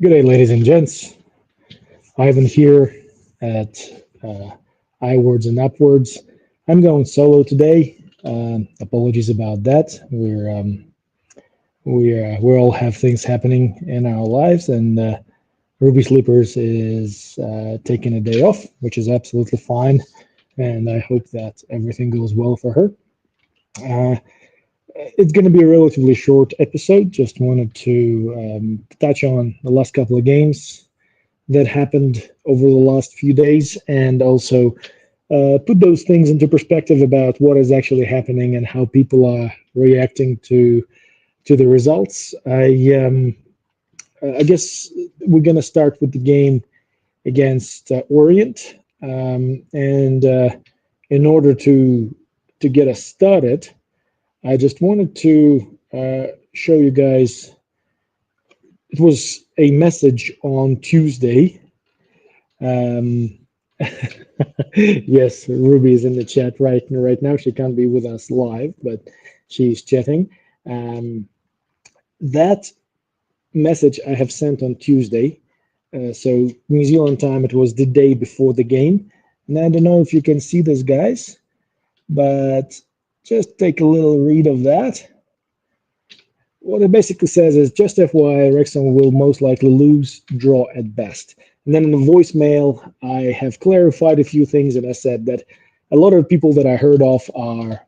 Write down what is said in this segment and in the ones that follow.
Good day, ladies and gents. Ivan here at iWords and Upwards. I'm going solo today. Apologies about that. We all have things happening in our lives, and Ruby Sleepers is taking a day off, which is absolutely fine. And I hope that everything goes well for her. Uh, it's going to be a relatively short episode. Just wanted to touch on the last couple of games that happened over the last few days, and also put those things into perspective about what is actually happening and how people are reacting to the results. I guess we're gonna start with the game against Orient, and in order to get us started, I just wanted to show you guys. It was a message on Tuesday. Um, yes, Ruby is in the chat right now. She can't be with us live, but she's chatting. Um, that message I have sent on Tuesday. So New Zealand time, it was the day before the game. And I don't know if you can see this, guys, but just take a little read of that. What it basically says is, just FYI, Wrexham will most likely lose, draw at best. And then in the voicemail, I have clarified a few things, and I said that a lot of people that I heard of are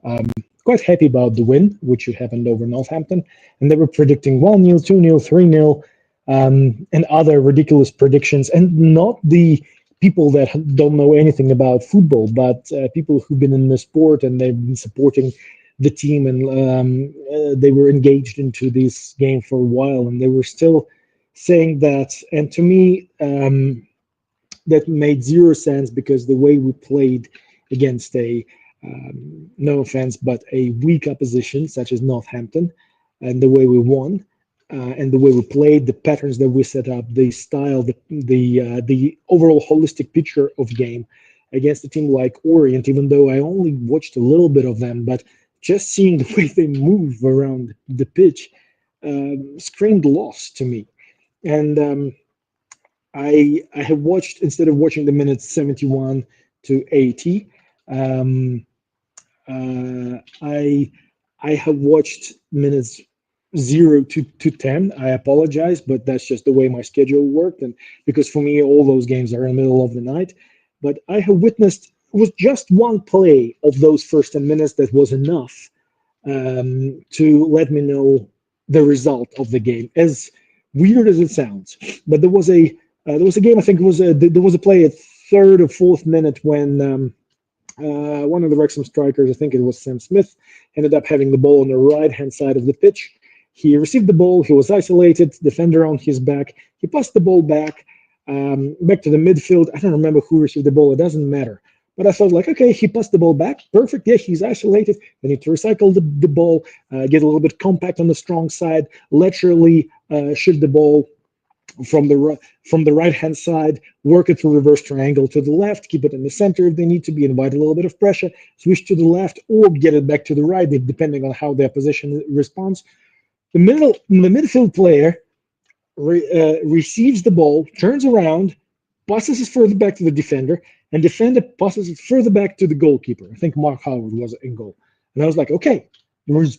quite happy about the win, which happened over Northampton, and they were predicting 1-0, 2-0, 3-0, and other ridiculous predictions, and not the people that don't know anything about football, but people who've been in the sport and they've been supporting the team, and they were engaged into this game for a while, and they were still saying that. And to me, that made zero sense, because the way we played against a no offense, but a weak opposition such as Northampton, and the way we won, and the way we played, the patterns that we set up, the style, the overall holistic picture of game against a team like Orient, even though I only watched a little bit of them, but just seeing the way they move around the pitch screamed loss to me. And I have watched, instead of watching the minutes 71 to 80, I have watched minutes 0 to 10. I apologize, but that's just the way my schedule worked, and because for me all those games are in the middle of the night. But I have witnessed, it was just one play of those first 10 minutes that was enough to let me know the result of the game, as weird as it sounds. But there was a game, I think there was a play at third or fourth minute when one of the Wrexham strikers, I think it was Sam Smith, ended up having the ball on the right-hand side of the pitch. He received the ball, he was isolated, defender on his back, he passed the ball back to the midfield. I don't remember who received the ball, it doesn't matter. But I felt like, okay, he passed the ball back, perfect, yeah, he's isolated, they need to recycle the ball, get a little bit compact on the strong side, laterally shoot the ball from the right hand side, work it through reverse triangle to the left, keep it in the center if they need to be, invite a little bit of pressure, switch to the left, or get it back to the right, depending on how their position responds. The midfield player receives the ball, turns around, passes it further back to the defender, and defender passes it further back to the goalkeeper. I think Mark Howard was in goal. And I was like, okay, there was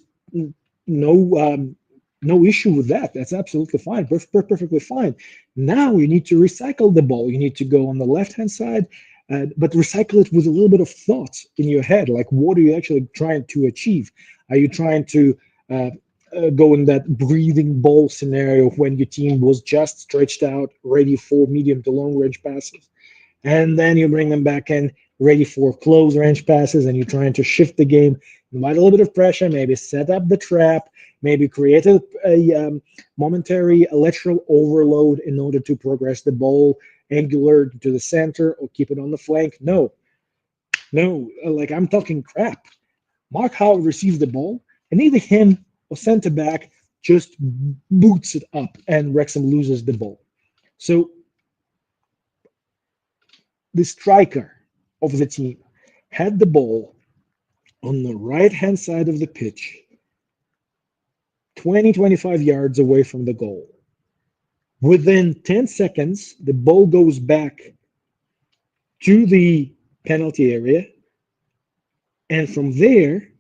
no no issue with that. That's absolutely fine, perfectly fine. Now you need to recycle the ball. You need to go on the left-hand side, but recycle it with a little bit of thought in your head. Like, what are you actually trying to achieve? Are you trying to go in that breathing ball scenario when your team was just stretched out, ready for medium to long range passes, and then you bring them back in, ready for close range passes, and you're trying to shift the game, invite a little bit of pressure, maybe set up the trap, maybe create a momentary lateral overload in order to progress the ball angular to the center or keep it on the flank. No, like, I'm talking crap. Mark Howard receives the ball, and either him or center back just boots it up, and Wrexham loses the ball. So the striker of the team had the ball on the right-hand side of the pitch, 20, 25 yards away from the goal. Within 10 seconds, the ball goes back to the penalty area, and from there,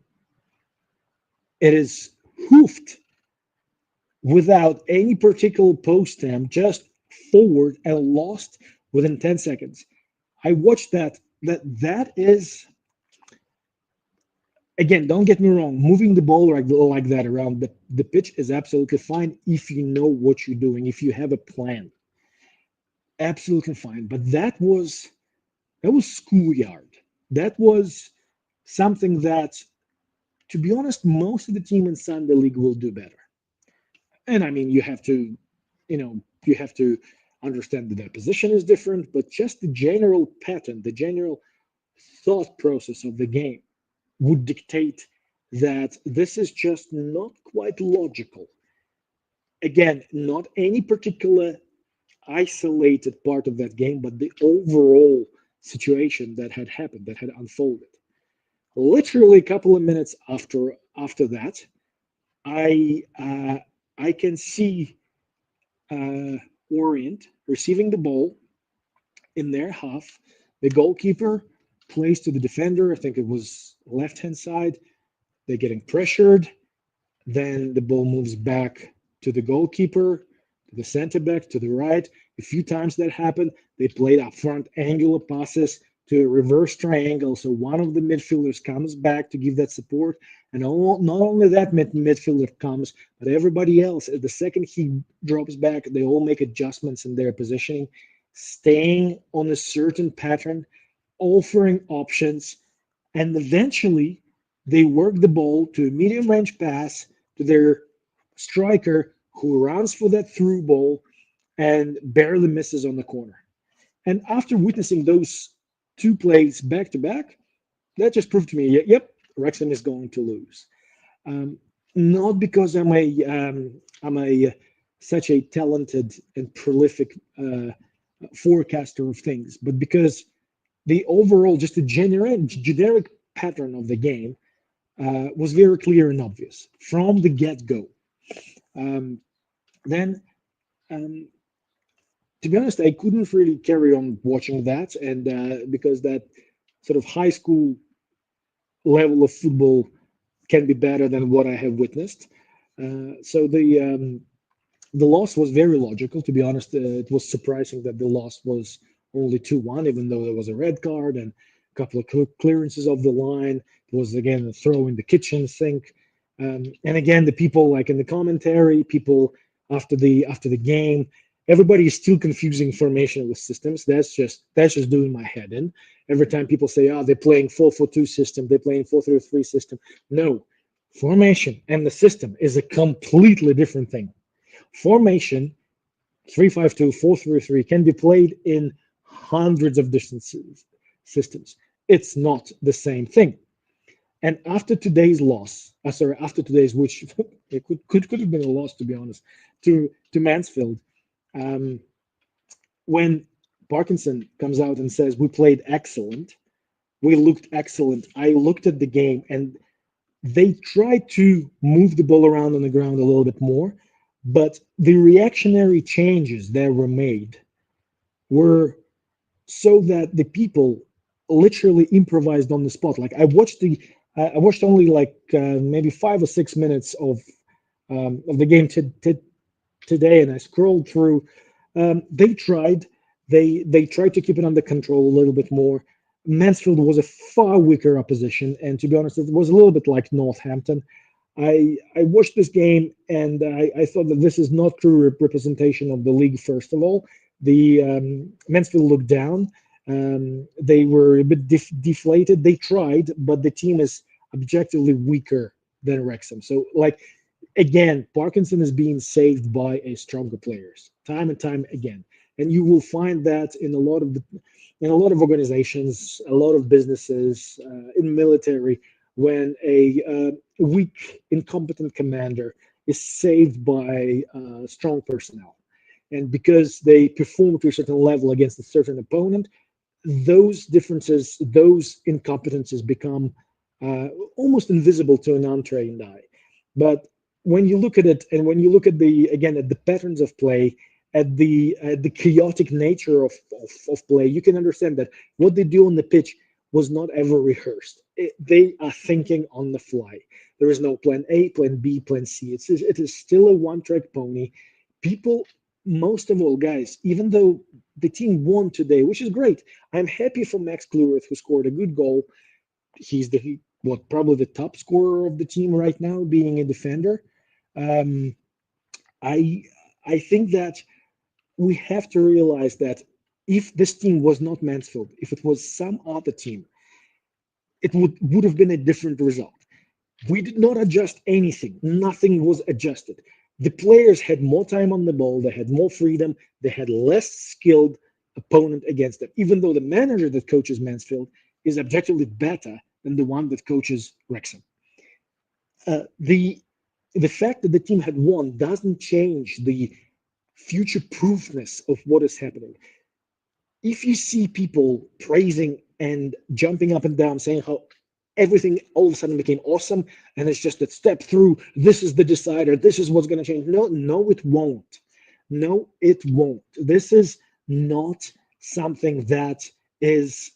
it is hoofed without any particular post stem, just forward and lost within 10 seconds. I watched that. That is, again, don't get me wrong, moving the ball like that around the pitch is absolutely fine if you know what you're doing, if you have a plan. Absolutely fine. But that was schoolyard. That was something that, to be honest, most of the team inside the league will do better. And I mean, you have to understand that their position is different, but just the general pattern, the general thought process of the game would dictate that this is just not quite logical. Again, not any particular isolated part of that game, but the overall situation that had happened, that had unfolded. Literally a couple of minutes after that, I I can see Orient receiving the ball in their half. The goalkeeper plays to the defender. I think it was left hand side. They're getting pressured. Then the ball moves back to the goalkeeper, to the center back, to the right. A few times that happened, they played up front angular passes to a reverse triangle. So one of the midfielders comes back to give that support. And not only that midfielder comes, but everybody else, the second he drops back, they all make adjustments in their positioning, staying on a certain pattern, offering options. And eventually, they work the ball to a medium range pass to their striker who runs for that through ball and barely misses on the corner. And after witnessing those two plays back to back, that just proved to me, yep, Wrexham is going to lose. Um, Not because I'm a such a talented and prolific forecaster of things, but because the overall, just the generic pattern of the game was very clear and obvious from the get go. Um, then, um, to be honest, I couldn't really carry on watching that, and because that sort of high school level of football can be better than what I have witnessed. So the loss was very logical. To be honest, it was surprising that the loss was only 2-1, even though there was a red card and a couple of clearances of the line. It was again a throw in the kitchen sink. And again, the people like in the commentary, people after the game, everybody is still confusing formation with systems. That's just doing my head in. Every time people say, "Oh, they're playing 4-4-2 system, they're playing 4-3-3 system," no, formation and the system is a completely different thing. Formation 3-5-2, 4-3-3 can be played in hundreds of different systems. It's not the same thing. And after today's loss, sorry, after today's, which it could have been a loss to be honest, to Mansfield, um, when Parkinson comes out and says we played excellent, we looked excellent. I looked at the game and they tried to move the ball around on the ground a little bit more, but the reactionary changes that were made were so that the people literally improvised on the spot. Like I watched only like maybe 5 or 6 minutes of the game today, and I scrolled through. They tried. They tried to keep it under control a little bit more. Mansfield was a far weaker opposition, and to be honest, it was a little bit like Northampton. I watched this game and I thought that this is not true representation of the league. First of all, the Mansfield looked down. They were a bit deflated. They tried, but the team is objectively weaker than Wrexham. So, like again, Parkinson is being saved by a stronger players time and time again, and you will find that in a lot of organizations, a lot of businesses, in military, when a weak, incompetent commander is saved by strong personnel. And because they perform to a certain level against a certain opponent, those differences, those incompetences become almost invisible to an untrained eye. But when you look at it, and when you look at the again at the patterns of play at the chaotic nature of play, you can understand that what they do on the pitch was not ever rehearsed. They are thinking on the fly. There is no plan A, plan B, plan C. It is still a one-track pony. People, most of all, guys, even though the team won today, which is great, I'm happy for Max Kluivert, who scored a good goal. He's probably the top scorer of the team right now, being a defender. Um, I I think that we have to realize that if this team was not Mansfield, if it was some other team, it would have been a different result. We did not adjust anything. Nothing was adjusted. The players had more time on the ball. They had more freedom. They had less skilled opponent against them. Even though the manager that coaches Mansfield is objectively better than the one that coaches Wrexham. The fact that the team had won doesn't change the future proofness of what is happening. If you see people praising and jumping up and down, saying how everything all of a sudden became awesome, and it's just a step through, this is the decider, this is what's going to change. No, no, it won't. No, it won't. This is not something that is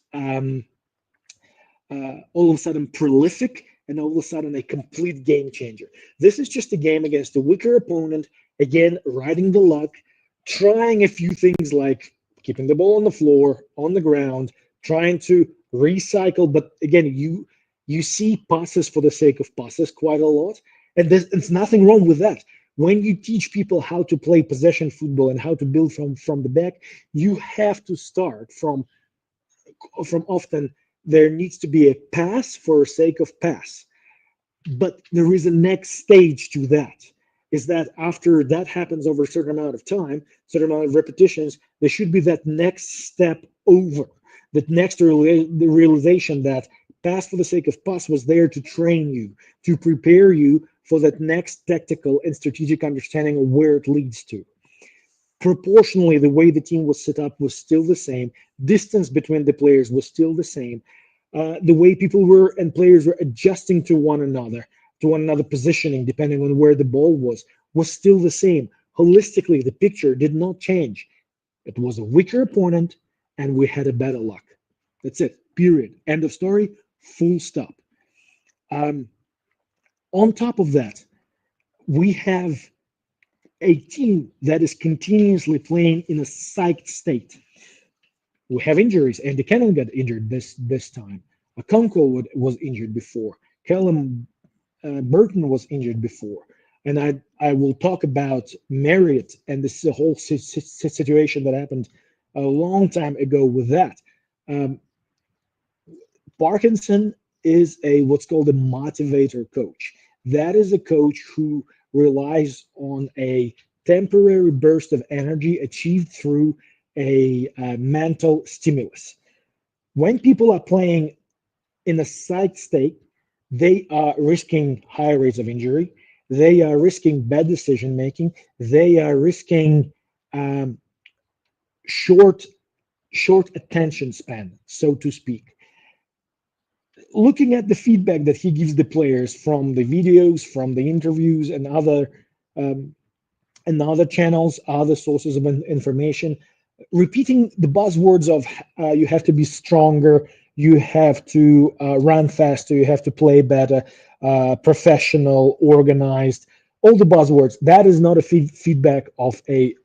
all of a sudden prolific and all of a sudden a complete game changer. This is just a game against a weaker opponent, again, riding the luck, trying a few things like keeping the ball on the floor, on the ground, trying to recycle. But again, you see passes for the sake of passes quite a lot, and there's nothing wrong with that. When you teach people how to play possession football and how to build from the back, you have to start from often there needs to be a pass for sake of pass. But there is a next stage to that. Is that after that happens over a certain amount of time, certain amount of repetitions, there should be that next step over, that next the realization that pass for the sake of pass was there to train you, to prepare you for that next tactical and strategic understanding of where it leads to. Proportionally, the way the team was set up was still the same. Distance between the players was still the same. The way people were and players were adjusting to one another positioning, depending on where the ball was still the same. Holistically, the picture did not change. It was a weaker opponent, and we had a better luck. That's it. Period. End of story. Full stop. Um, on top of that, we have a team that is continuously playing in a psyched state. We have injuries. Andy Cannon got injured this time. Akonko was injured before. Callum Burton was injured before. And I will talk about Marriott and this whole situation that happened a long time ago with that. Um, Parkinson is a what's called a motivator coach. That is a coach who relies on a temporary burst of energy achieved through a mental stimulus. When people are playing in a psych state, they are risking high rates of injury. They are risking bad decision making. They are risking um, short short attention span, so to speak. Looking at the feedback that he gives the players from the videos, from the interviews, um, and other channels, other sources of information, repeating the buzzwords of you have to be stronger, you have to run faster, you have to play better, professional, organized, all the buzzwords. That is not a feedback of a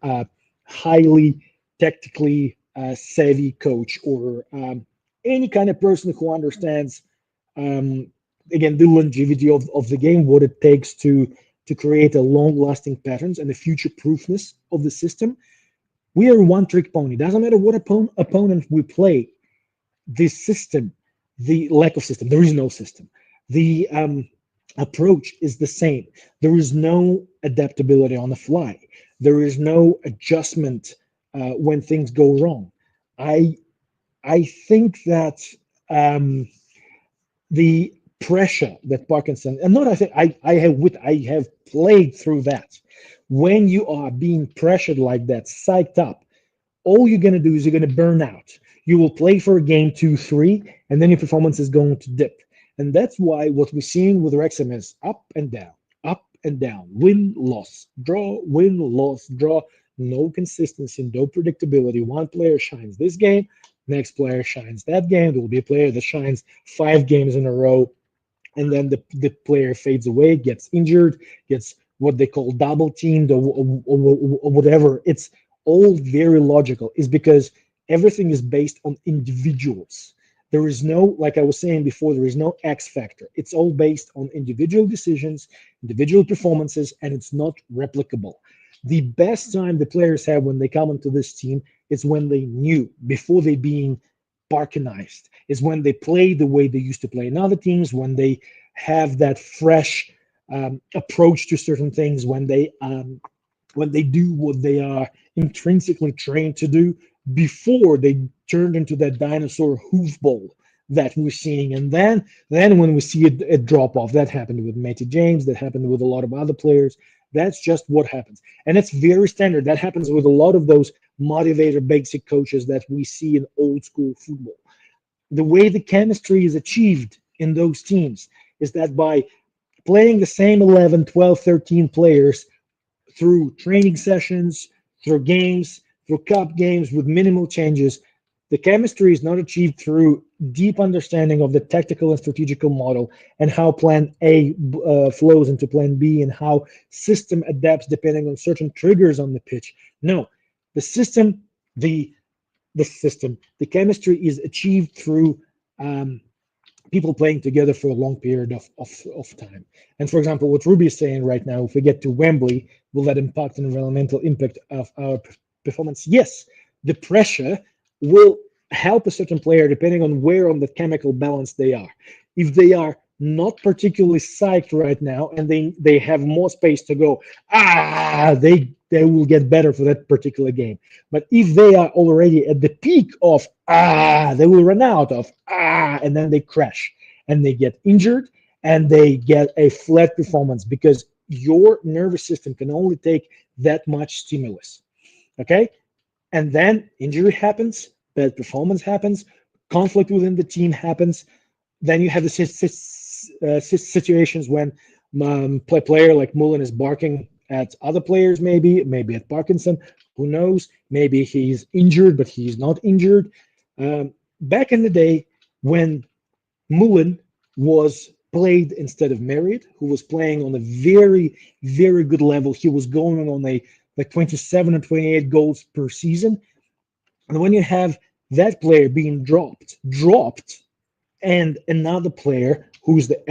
highly tactically savvy coach or any kind of person who understands, um, again, the longevity of the game, what it takes to create a long-lasting patterns and the future proofness of the system. We are one trick pony. Doesn't matter what opponent we play. The system, the lack of system, there is no system. The approach is the same. There is no adaptability on the fly. There is no adjustment when things go wrong. I I think that um, the pressure that Parkinson, and not I think I have played through that. When you are being pressured like that, psyched up, all you're going to do is you're going to burn out. You will play for a game two, three, and then your performance is going to dip. And that's why what we're seeing with Wrexham is up and down, win, loss, draw, win, loss, draw. no consistency, no predictability. One player shines this game, next player shines that game. There will be a player that shines 5 games in a row, and then the player fades away, gets injured, gets what they call double teamed, or whatever. It's all very logical. Is because everything is based on individuals. There is no, like I was saying before, there is no X factor. It's all based on individual decisions, individual performances, and it's not replicable. The best time the players have when they come into this team is when they knew before they being Parkinized, is when they play the way they used to play in other teams, when they have that fresh approach to certain things, when they do what they are intrinsically trained to do before they turned into that dinosaur hoofball that we're seeing. And then when we see a drop off, that happened with Matty James, that happened with a lot of other players. That's just what happens. And it's very standard. That happens with a lot of those motivator basic coaches that we see in old school football. The way the chemistry is achieved in those teams is that by playing the same 11, 12, 13 players through training sessions, through games, through cup games with minimal changes. The chemistry is not achieved through deep understanding of the tactical and strategical model and how plan A flows into plan B and how system adapts depending on certain triggers on the pitch. No, the system, the the chemistry is achieved through um, people playing together for a long period of time. And for example, what Ruby is saying right now, if we get to Wembley, will that impact an environmental impact of our performance? Yes, the pressure will help a certain player depending on where on the chemical balance they are. If they are not particularly psyched right now and they have more space to go, they will get better for that particular game. But if they are already at the peak of they will run out of and then they crash and they get injured and they get a flat performance because your nervous system can only take that much stimulus. Okay, and then injury happens, bad performance happens, conflict within the team happens. Then you have the situations when player like Mullen is barking at other players, maybe at Parkinson. Who knows? Maybe he's injured, but he's not injured. Back in the day, when Mullen was played instead of Marriott, who was playing on a very, very good level. He was going on a like 27 or 28 goals per season. And when you have that player being dropped, and another player who's the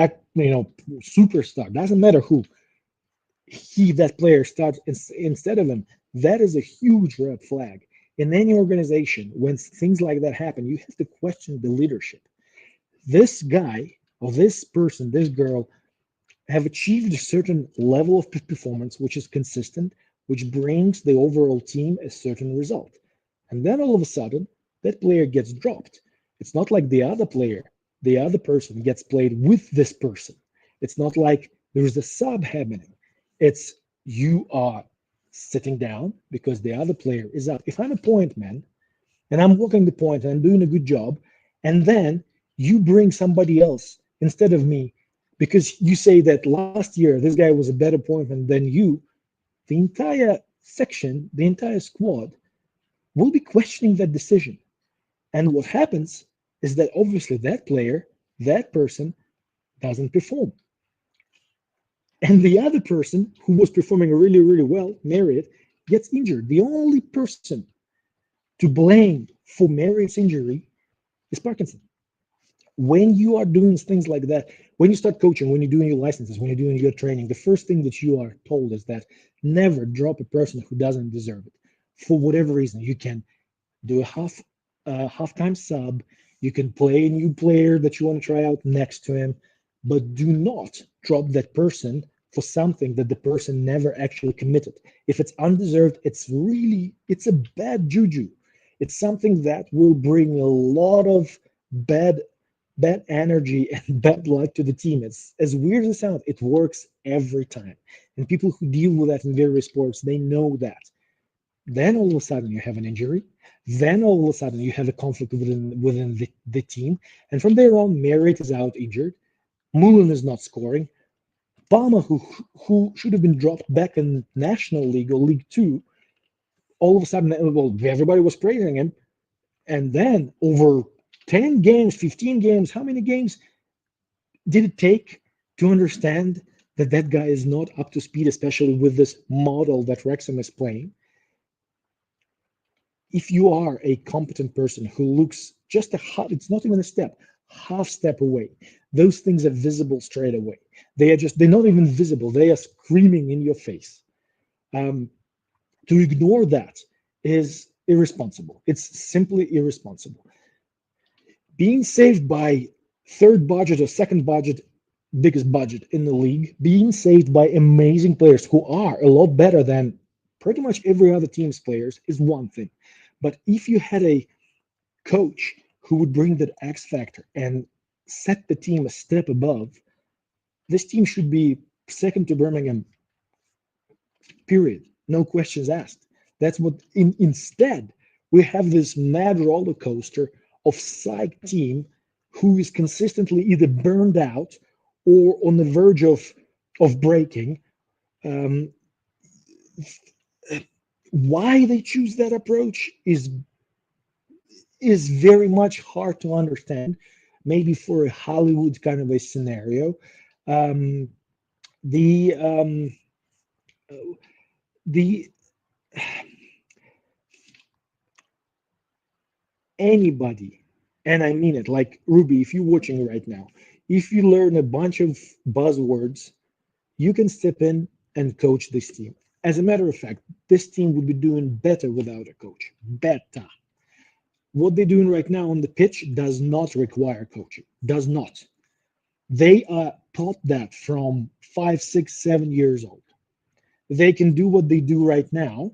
superstar, doesn't matter who, that player starts instead of him, that is a huge red flag. In any organization, when things like that happen, you have to question the leadership. This guy or this person, this girl, have achieved a certain level of performance which is consistent, which brings the overall team a certain result. And then all of a sudden, that player gets dropped. It's not like the other person gets played with this person. It's not like there's a sub happening. It's you are sitting down because the other player is up. If I'm a point man and I'm walking the point and I'm doing a good job, and then you bring somebody else instead of me because you say that last year this guy was a better point man than you, the entire section, the entire squad will be questioning that decision. And what happens is that obviously that player, that person doesn't perform. And the other person who was performing really, really well, Marriott, gets injured. The only person to blame for Marriott's injury is Parkinson. When you are doing things like that, when you start coaching, when you're doing your licenses, when you're doing your training, the first thing that you are told is that never drop a person who doesn't deserve it. For whatever reason, you can do a halftime sub. You can play a new player that you want to try out next to him, but do not drop that person for something that the person never actually committed. If it's undeserved, it's a bad juju. It's something that will bring a lot of bad bad energy and bad luck to the team. It's as weird as it sounds, it works every time. And people who deal with that in various sports, they know that. Then all of a sudden you have an injury. Then all of a sudden you have a conflict within the team. And from there on, Merritt is out injured. Mullen is not scoring. Palmer, who should have been dropped back in National League or League Two, all of a sudden, well, everybody was praising him, and then over 10 games, 15 games, how many games did it take to understand that that guy is not up to speed, especially with this model that Wrexham is playing? If you are a competent person who looks just a half, it's not even a step, half step away, those things are visible straight away. They're not even visible. They are screaming in your face. Um, to ignore that is irresponsible. It's simply irresponsible. Being saved by third budget or second budget, biggest budget in the league, being saved by amazing players who are a lot better than pretty much every other team's players is one thing. But if you had a coach who would bring that X factor and set the team a step above, this team should be second to Birmingham, period. No questions asked. That's what instead we have this mad roller coaster of psych team who is consistently either burned out or on the verge of breaking. Um, why they choose that approach is very much hard to understand. Maybe for a Hollywood kind of a scenario, um, the the anybody, and I mean it, like Ruby, if you're watching right now, if you learn a bunch of buzzwords, you can step in and coach this team. As a matter of fact, this team would be doing better without a coach. Better. What they're doing right now on the pitch does not require coaching. Does not. They are taught that from 5, 6, 7 years old. They can do what they do right now.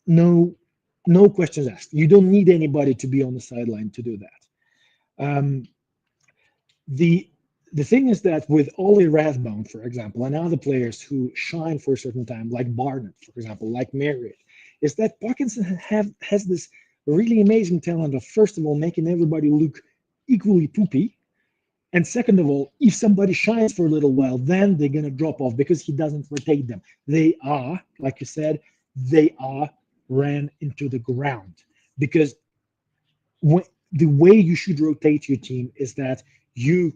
No, no questions asked. You don't need anybody to be on the sideline to do that. The the thing is that with Ollie Rathbone, for example, and other players who shine for a certain time, like Barnett, for example, like Marriott, is that Parkinson has this really amazing talent of, first of all, making everybody look equally poopy. And second of all, if somebody shines for a little while, then they're going to drop off because he doesn't rotate them. They are, like you said, they are ran into the ground. Because when, the way you should rotate your team is that you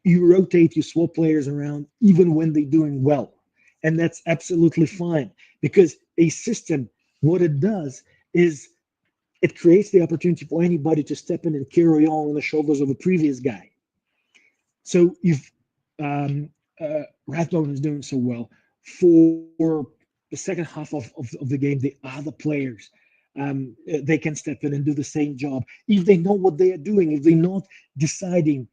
you rotate, you swap players around even when they're doing well. And that's absolutely fine because a system, what it does is it creates the opportunity for anybody to step in and carry on the shoulders of a previous guy. So if Rathbone is doing so well for the second half of the game, the other players they can step in and do the same job if they know what they are doing, if they're not deciding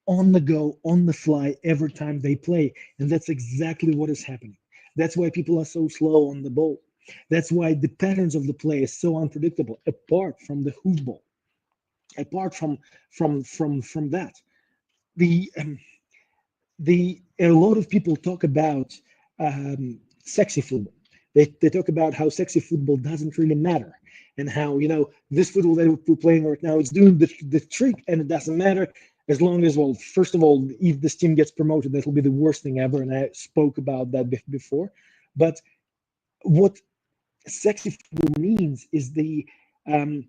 on the go, on the fly every time they play. And that's exactly what is happening. That's why people are so slow on the ball. That's why the patterns of the play is so unpredictable, apart from the hoofball, apart from that. The a lot of people talk about sexy football. They talk about how sexy football doesn't really matter and how this football that we're playing right now is doing the trick and it doesn't matter as long as, well, first of all, if this team gets promoted, that will be the worst thing ever, and I spoke about that before. But what sexy football means is um,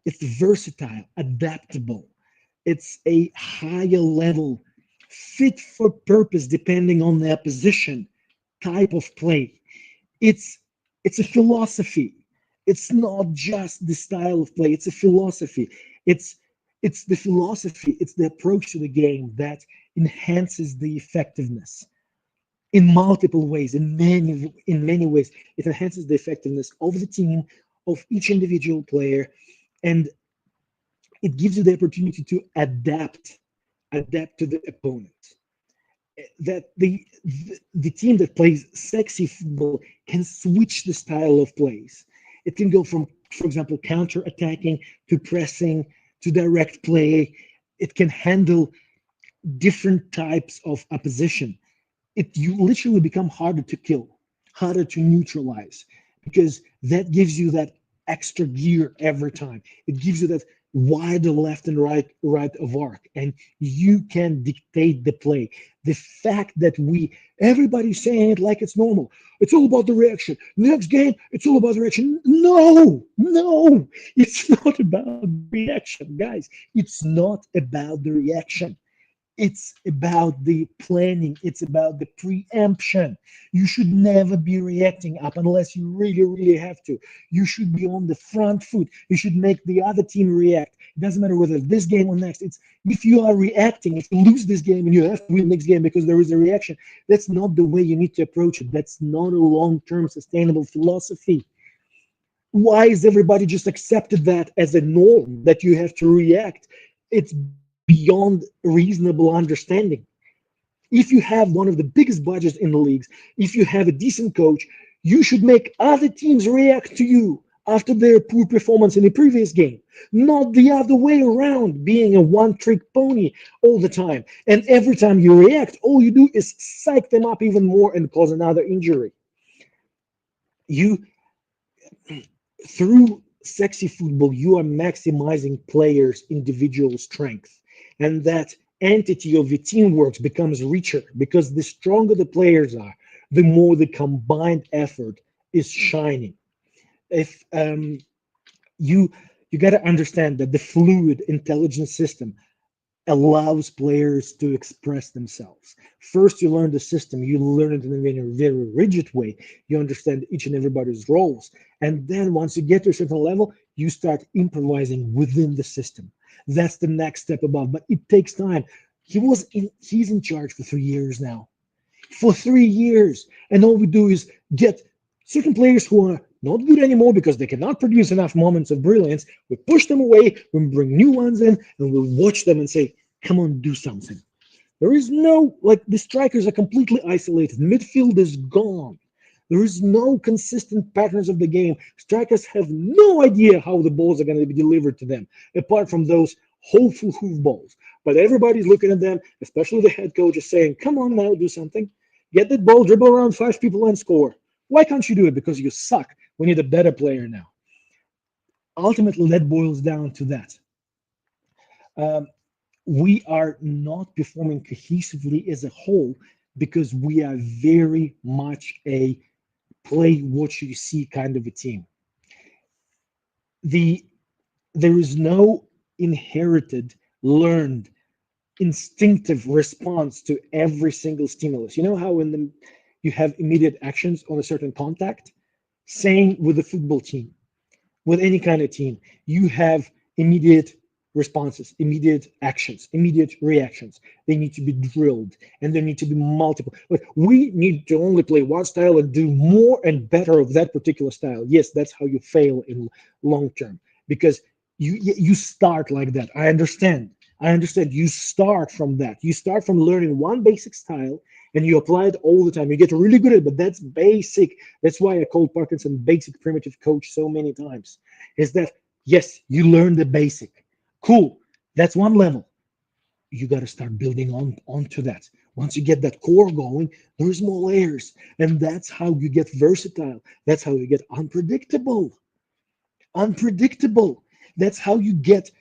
it's versatile, adaptable. It's a higher level, fit for purpose, depending on their position, type of play. It's it's a philosophy. It's not just the style of play. It's a philosophy. It's it's the philosophy. It's the approach to the game that enhances the effectiveness in multiple ways, in many ways. It enhances the effectiveness of the team, of each individual player, and it gives you the opportunity to adapt to the opponent. That the team that plays sexy football can switch the style of plays. It can go from, for example, counter attacking to pressing to direct play. It can handle different types of opposition. You literally become harder to kill, harder to neutralize, because that gives you that extra gear every time. It gives you that wider left and right of arc, and you can dictate the play. The fact that we everybody's saying it like it's normal. It's all about the reaction. Next game, it's all about the reaction. No, no, it's not about the reaction, guys. It's not about the reaction. It's about the planning. It's about the preemption. You should never be reacting up unless you really, really have to. You should be on the front foot. You should make the other team react. It doesn't matter whether this game or next. It's if you are reacting, if you lose this game and you have to win next game because there is a reaction, that's not the way you need to approach it. That's not a long-term sustainable philosophy. Why is everybody just accepted that as a norm that you have to react? It's beyond reasonable understanding. If you have one of the biggest budgets in the leagues, if you have a decent coach, you should make other teams react to you after their poor performance in the previous game, not the other way around, being a one trick pony all the time. And every time you react, all you do is psych them up even more and cause another injury. You Through sexy football, you are maximizing players' individual strength. And that entity of the teamwork becomes richer because the stronger the players are, the more the combined effort is shining. If you you got to understand that the fluid intelligence system allows players to express themselves. First, you learn the system, you learn it in a very rigid way. You understand each and everybody's roles. And then once you get to a certain level, you start improvising within the system. That's the next step above. But it takes time. He's in charge for 3 years now. For 3 years. And all we do is get certain players who are not good anymore because they cannot produce enough moments of brilliance. We push them away, we bring new ones in, and we'll watch them and say, come on, do something. There is no, like, the strikers are completely isolated. Midfield is gone. There is no consistent patterns of the game. Strikers have no idea how the balls are going to be delivered to them, apart from those hopeful hoof balls. But everybody's looking at them, especially the head coach is saying, come on now, do something. Get that ball, dribble around five people and score. Why can't you do it? Because you suck. We need a better player now. Ultimately, that boils down to that. Um, we are not performing cohesively as a whole because we are very much a play what you see kind of a team. The There is no inherited, learned, instinctive response to every single stimulus. You know how you have immediate actions on a certain contact? Same with the football team, with any kind of team. You have immediate responses, immediate actions, immediate reactions. They need to be drilled and there need to be multiple. Like, we need to only play one style and do more and better of that particular style. Yes, that's how you fail in long term because you start like that. I understand. I understand. You start from that. You start from learning one basic style and you apply it all the time. You get really good at it, but that's basic. That's why I called Parkinson basic primitive coach so many times. Is that yes, you learn the basic. Cool. That's one level. You got to start building onto that. Once you get that core going, there's more layers. And that's how you get versatile. That's how you get unpredictable. Unpredictable. That's how you get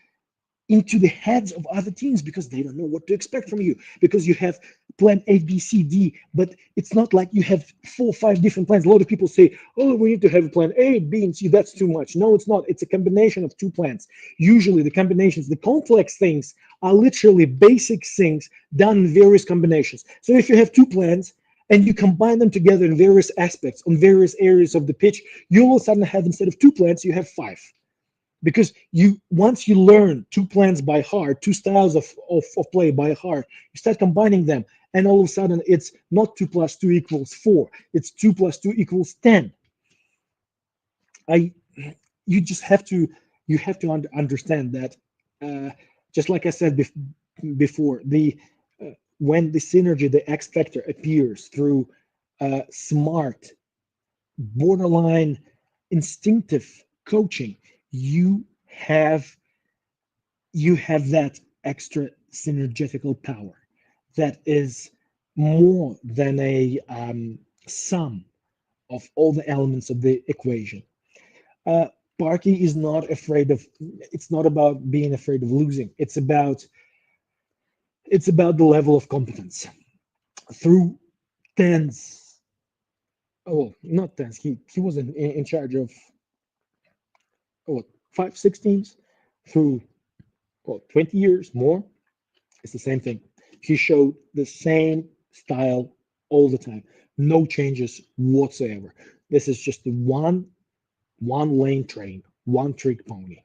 into the heads of other teams because they don't know what to expect from you because you have plan A, B, C, D, but it's not like you have 4 or 5 different plans. A lot of people say, oh, we need to have a plan A, B, and C. That's too much. No, it's not. It's a combination of two plans. Usually the combinations, the complex things are literally basic things done in various combinations. So if you have two plans and you combine them together in various aspects on various areas of the pitch, you all of a sudden have, instead of two plans, you have five because you once you learn two plans by heart, two styles of play by heart, you start combining them and all of a sudden it's not 2 plus 2 equals 4, it's 2 plus 2 equals 10. I You just have to understand that uh, just like I said before, the when the synergy, the X factor appears through smart, borderline instinctive coaching, you have that extra synergetical power that is more than a sum of all the elements of the equation. Uh, Sparky is not afraid of. It's not about being afraid of losing. It's about the level of competence through tens. Oh, not tens. He was in charge of what 5, 6 teams through 20 years more. It's the same thing. He showed the same style all the time. No changes whatsoever. This is just the one lane train, one trick pony.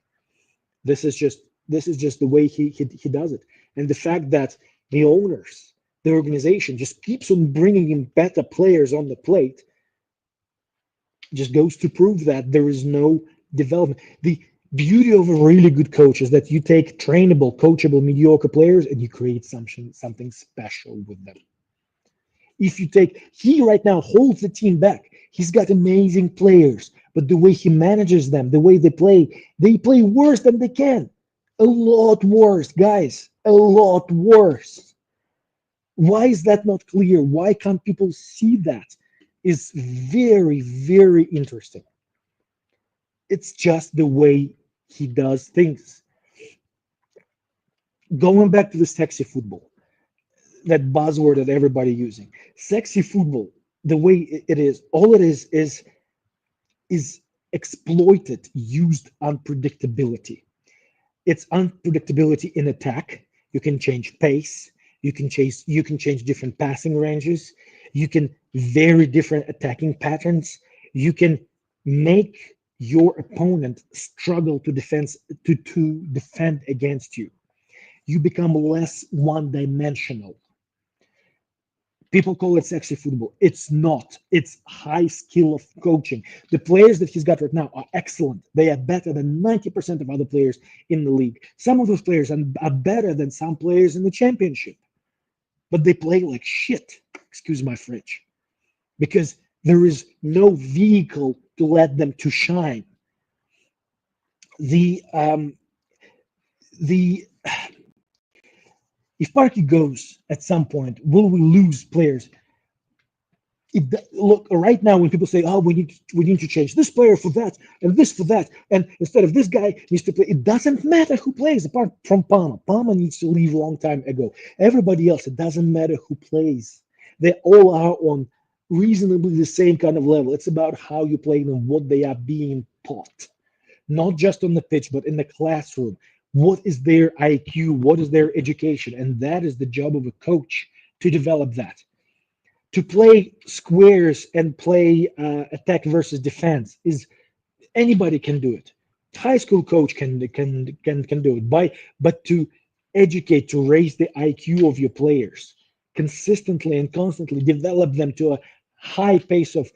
This is just the way he does it. And the fact that the owners, the organization just keeps on bringing in better players on the plate just goes to prove that there is no development. The beauty of a really good coach is that you take trainable, coachable, mediocre players and you create something special with them. If you take, he right now holds the team back. He's got amazing players, but the way he manages them, the way they play worse than they can. A lot worse, guys. A lot worse. Why is that not clear? Why can't people see that? Is very, very interesting. It's just the way he does things. Going back to the sexy football, that buzzword that everybody using. Sexy football, the way it is, all it is exploited, used unpredictability. It's unpredictability in attack. You can change pace. You can change different passing ranges. You can vary different attacking patterns. You can make your opponent struggle to defend against you. You become less one-dimensional. People call it sexy football. It's not. It's high skill of coaching. The players that he's got right now are excellent. They are better than 90% of other players in the league. Some of those players are better than some players in the championship, but they play like shit. Excuse my French, because there is no vehicle to let them to shine. The if Parky goes at some point, will we lose players? Look, right now when people say, "Oh, we need to change this player for that and this for that," and instead of this guy needs to play, it doesn't matter who plays apart from Palmer. Palmer needs to leave a long time ago. Everybody else, it doesn't matter who plays. They all are on reasonably the same kind of level. It's about how you play them, what they are being taught, not just on the pitch, but in the classroom. What is their IQ? What is their education? And that is the job of a coach to develop that. To play squares and play attack versus defense is anybody can do it. High school coach can do it. But to educate, to raise the IQ of your players consistently and constantly, develop them to a high pace of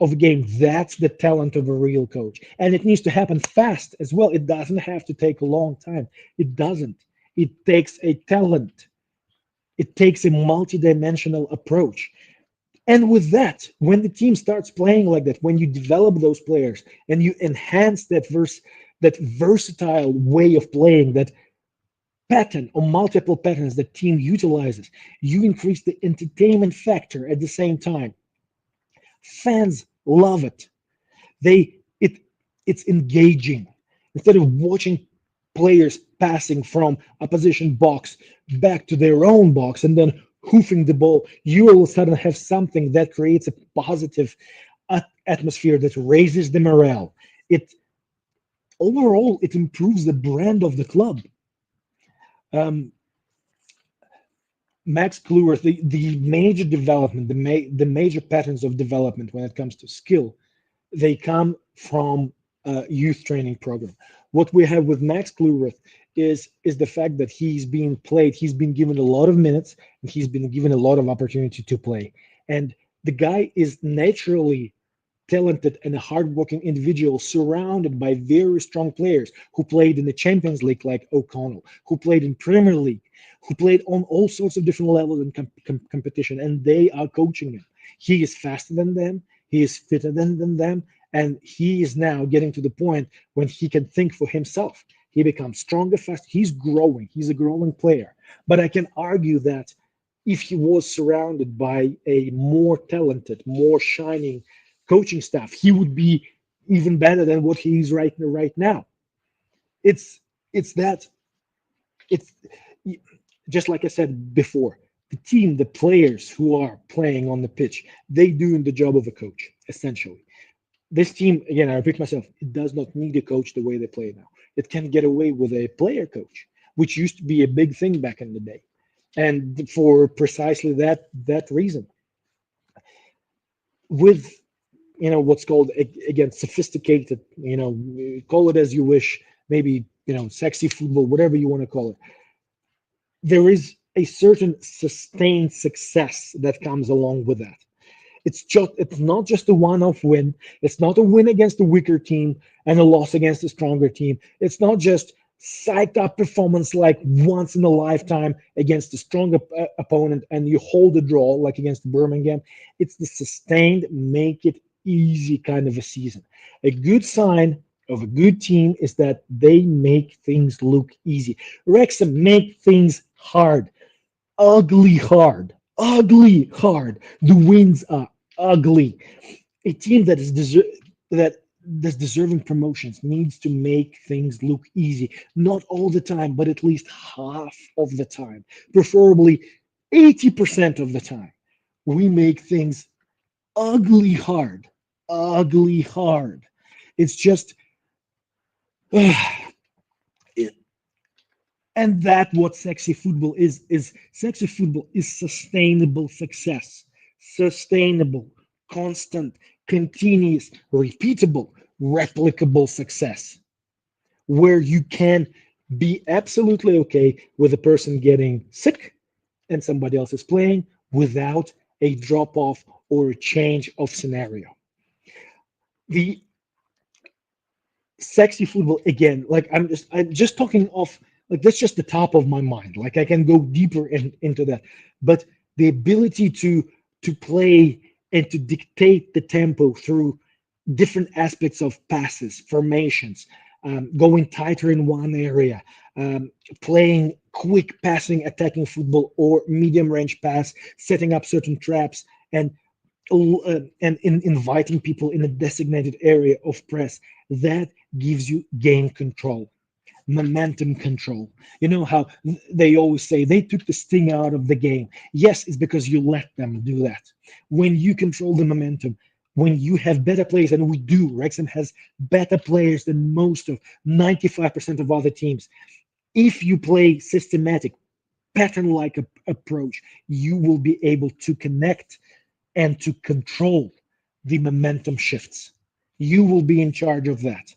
a game. That's the talent of a real coach. And it needs to happen fast as well. It doesn't have to take a long time. It doesn't. It takes a talent. It takes a multi-dimensional approach. And with that, when the team starts playing like that, when you develop those players and you enhance that versatile way of playing, that pattern or multiple patterns that team utilizes, you increase the entertainment factor at the same time. Fans love it. They it it's engaging. Instead of watching players passing from opposition box back to their own box and then hoofing the ball, you all of a sudden have something that creates a positive atmosphere that raises the morale. It overall it improves the brand of the club. Um, Max Kluwer, the major development, the major patterns of development when it comes to skill, they come from a youth training program. What we have with Max Kluwer is the fact that he's being played, he's been given a lot of minutes, and he's been given a lot of opportunity to play. And the guy is naturally talented and a hardworking individual surrounded by very strong players who played in the Champions League like O'Connell, who played in Premier League, who played on all sorts of different levels in competition, and they are coaching him. He is faster than them, he is fitter than them, and he is now getting to the point when he can think for himself. He becomes stronger, faster. He's growing. He's a growing player. But I can argue that if he was surrounded by a more talented, more shining coaching staff, he would be even better than what he's right now. It's it's that it's just like I said before, the team, the players who are playing on the pitch, they doing the job of a coach, essentially. This team, again, I repeat myself, it does not need a coach the way they play now. It can get away with a player coach, which used to be a big thing back in the day. And for precisely that reason, with what's called again sophisticated, call it as you wish, maybe sexy football, whatever you want to call it, there is a certain sustained success that comes along with that. It's not just a one-off win. It's not a win against a weaker team and a loss against a stronger team. It's not just psyched up performance like once in a lifetime against a stronger opponent and you hold a draw like against Birmingham. It's the sustained, make it easy kind of a season. A good sign of a good team is that they make things look easy. Wrexham make things hard, ugly hard, ugly hard. The wins are ugly. A team that that's deserving promotions needs to make things look easy. Not all the time, but at least half of the time, preferably 80% of the time. We make things ugly hard, ugly hard. It's just and that what sexy football is sexy football is sustainable success, sustainable, constant, continuous, repeatable, replicable success, where you can be absolutely okay with a person getting sick and somebody else is playing without a drop off or a change of scenario. The sexy football again, like I'm just talking off, like that's just the top of my mind, like I can go deeper into that, but the ability to play and to dictate the tempo through different aspects of passes, formations, going tighter in one area, playing quick passing attacking football or medium range pass, setting up certain traps, and inviting people in a designated area of press, that gives you game control, momentum control. You know how they always say they took the sting out of the game. Yes, it's because you let them do that. When you control the momentum, when you have better players, and we do, Wrexham has better players than most of 95% of other teams. If you play systematic, pattern like approach, you will be able to connect and to control the momentum shifts. You will be in charge of that.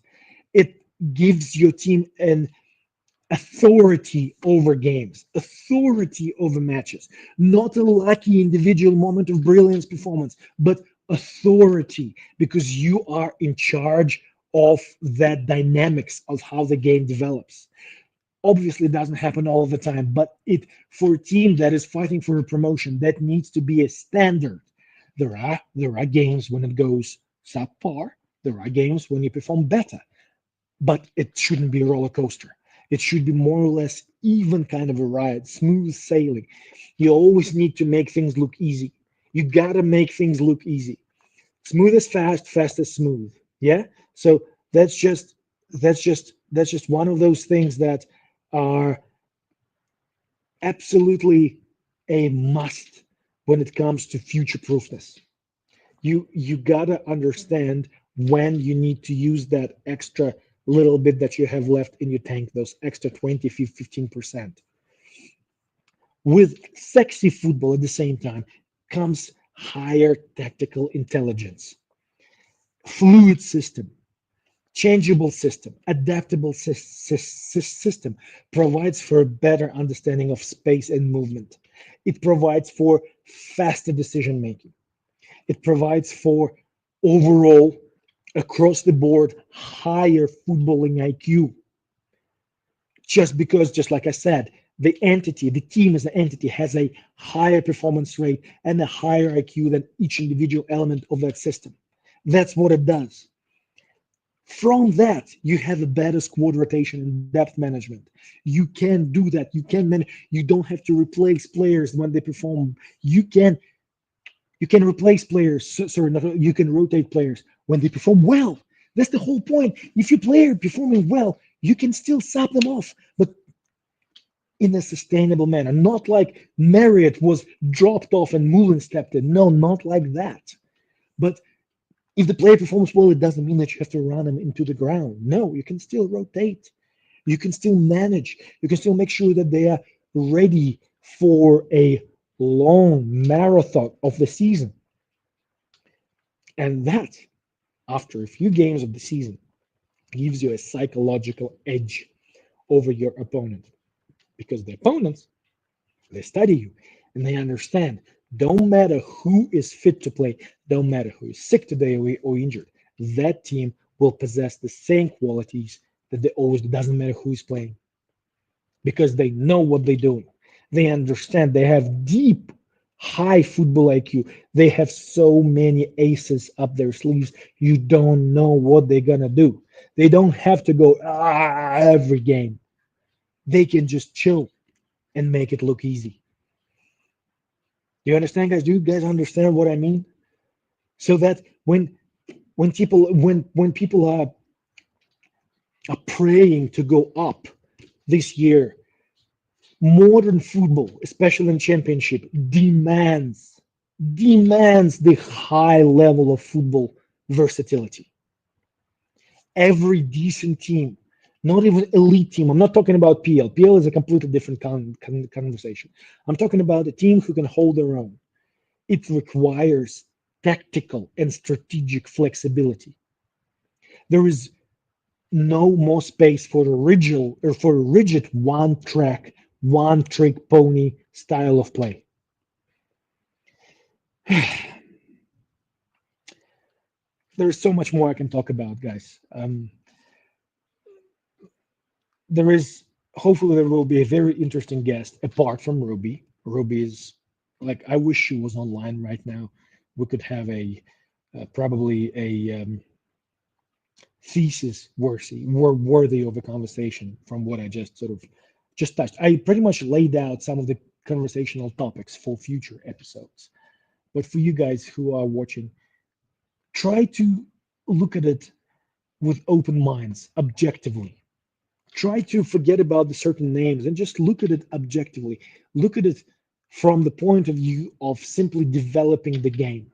It gives your team an authority over games, authority over matches, not a lucky individual moment of brilliance performance, but authority because you are in charge of that dynamics of how the game develops. Obviously, it doesn't happen all the time, but it for a team that is fighting for a promotion, that needs to be a standard. There are games when it goes subpar. There are games when you perform better, but it shouldn't be a roller coaster. It should be more or less even kind of a ride, smooth sailing. You always need to make things look easy. You gotta make things look easy. Smooth is fast, fast is smooth. Yeah. So that's just one of those things that are absolutely a must when it comes to future proofness. You gotta understand when you need to use that extra little bit that you have left in your tank, those extra 20, 15%. With sexy football at the same time comes higher tactical intelligence, fluid system, changeable system, adaptable system, provides for a better understanding of space and movement. It provides for faster decision making. It provides for overall, across the board, higher footballing IQ. Just because, just like I said, the team as an entity has a higher performance rate and a higher IQ than each individual element of that system. That's what it does. From that, you have a better squad rotation and depth management. You can do that. You can manage. You don't have to replace players when they perform. You can replace players. Sorry, not, you can rotate players when they perform well. That's the whole point. If your player performing well, you can still sub them off, but in a sustainable manner, not like Marriott was dropped off and Mullen stepped in. No, not like that. But if the player performs well, it doesn't mean that you have to run him into the ground. No, you can still rotate. You can still manage. You can still make sure that they are ready for a long marathon of the season. And that, after a few games of the season, gives you a psychological edge over your opponent because the opponents, they study you and they understand. Don't matter who is fit to play, don't matter who is sick today or injured, that team will possess the same qualities that they always do. Doesn't matter who is playing because they know what they're doing. They understand. They have deep, high football IQ. They have so many aces up their sleeves. You don't know what they're gonna do. They don't have to go every game. They can just chill and make it look easy. Do you understand, guys? Do you guys understand what I mean? So that when people are praying to go up this year, modern football, especially in championship, demands the high level of football versatility. Every decent team, not even elite team. I'm not talking about PL. PL is a completely different conversation. I'm talking about a team who can hold their own. It requires tactical and strategic flexibility. There is no more space for a rigid one track, one trick pony style of play. There's so much more I can talk about, guys. There is hopefully there will be a very interesting guest apart from Ruby. Ruby is like I wish she was online right now. We could have a probably a thesis worthy of a conversation from what I just sort of just touched. I pretty much laid out some of the conversational topics for future episodes. But for you guys who are watching, try to look at it with open minds, objectively. Try to forget about the certain names and just look at it objectively. Look at it from the point of view of simply developing the game.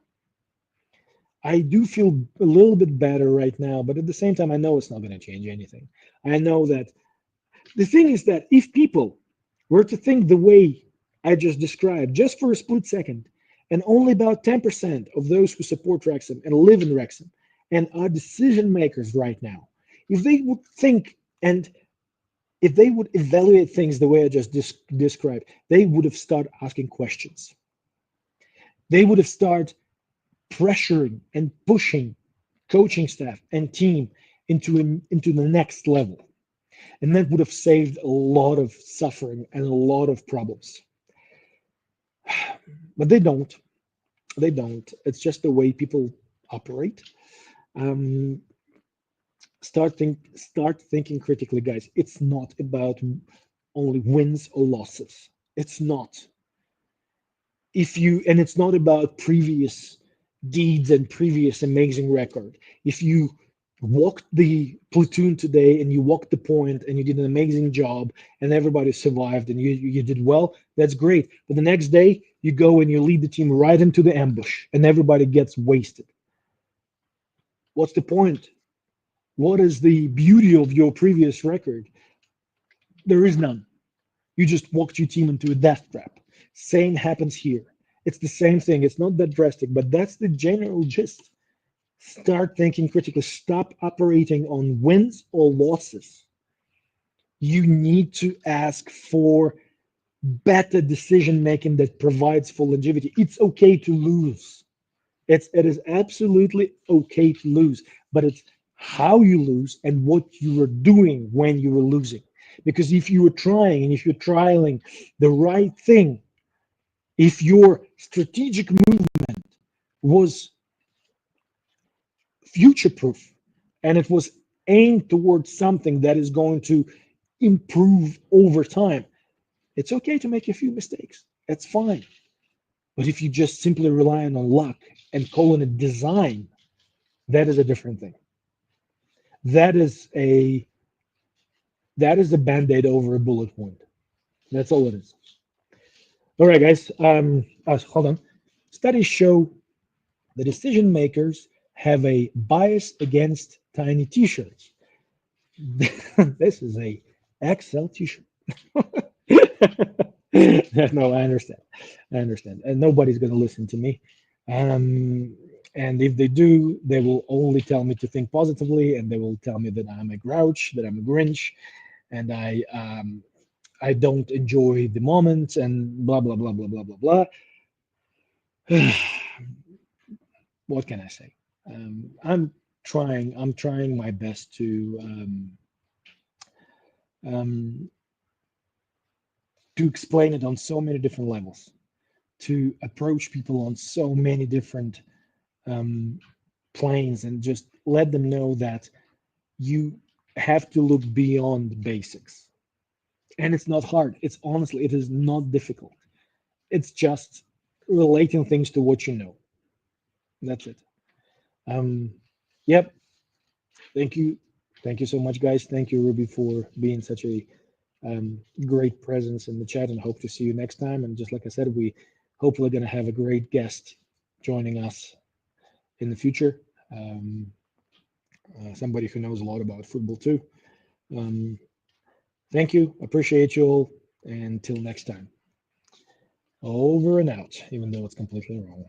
I do feel a little bit better right now, but at the same time, I know it's not going to change anything. I know that the thing is that if people were to think the way I just described, just for a split second, and only about 10% of those who support Wrexham and live in Wrexham and are decision makers right now, if they would think and if they would evaluate things the way I just described, they would have started asking questions. They would have started pressuring and pushing coaching staff and team into the next level. And that would have saved a lot of suffering and a lot of problems. But they don't. They don't. It's just the way people operate. Um, start thinking critically, guys. It's not about only wins or losses. It's not. It's not about previous deeds and previous amazing record. If you walked the platoon today and you walked the point and you did an amazing job and everybody survived and you did well, that's great. But the next day you go and you lead the team right into the ambush and everybody gets wasted. What's the point? What is the beauty of your previous record? There is none. You just walked your team into a death trap. Same happens here. It's the same thing. It's not that drastic, but that's the general gist. Start thinking critically. Stop operating on wins or losses. You need to ask for better decision making that provides for longevity. It's okay to lose. It is absolutely okay to lose, but it's how you lose and what you were doing when you were losing. Because if you were trying and if you're trialing the right thing, if your strategic movement was future proof and it was aimed towards something that is going to improve over time, it's okay to make a few mistakes. That's fine. But if you just simply relying on luck and calling it design, that is a different thing. That is a band-aid over a bullet wound. That's all it is. All right, guys. Hold on. Studies show the decision makers have a bias against tiny T-shirts. This is a XL T-shirt. No, I understand. I understand. And nobody's going to listen to me. Um, and if they do, they will only tell me to think positively, and they will tell me that I'm a grouch, that I'm a Grinch, and I don't enjoy the moment, and blah blah blah blah blah blah blah. What can I say? I'm trying my best um, to explain it on so many different levels, to approach people on so many different um, planes, and just let them know that you have to look beyond basics. And it's not hard. It's honestly, it is not difficult. It's just relating things to what you know. That's it. Um, yep. Thank you. Thank you so much, guys. Thank you, Ruby, for being such a great presence in the chat, and hope to see you next time. And just like I said, we hopefully going to have a great guest joining us in the future. Um, Somebody who knows a lot about football too. Um, Thank you. Appreciate you all. And until next time. Over and out, even though it's completely wrong.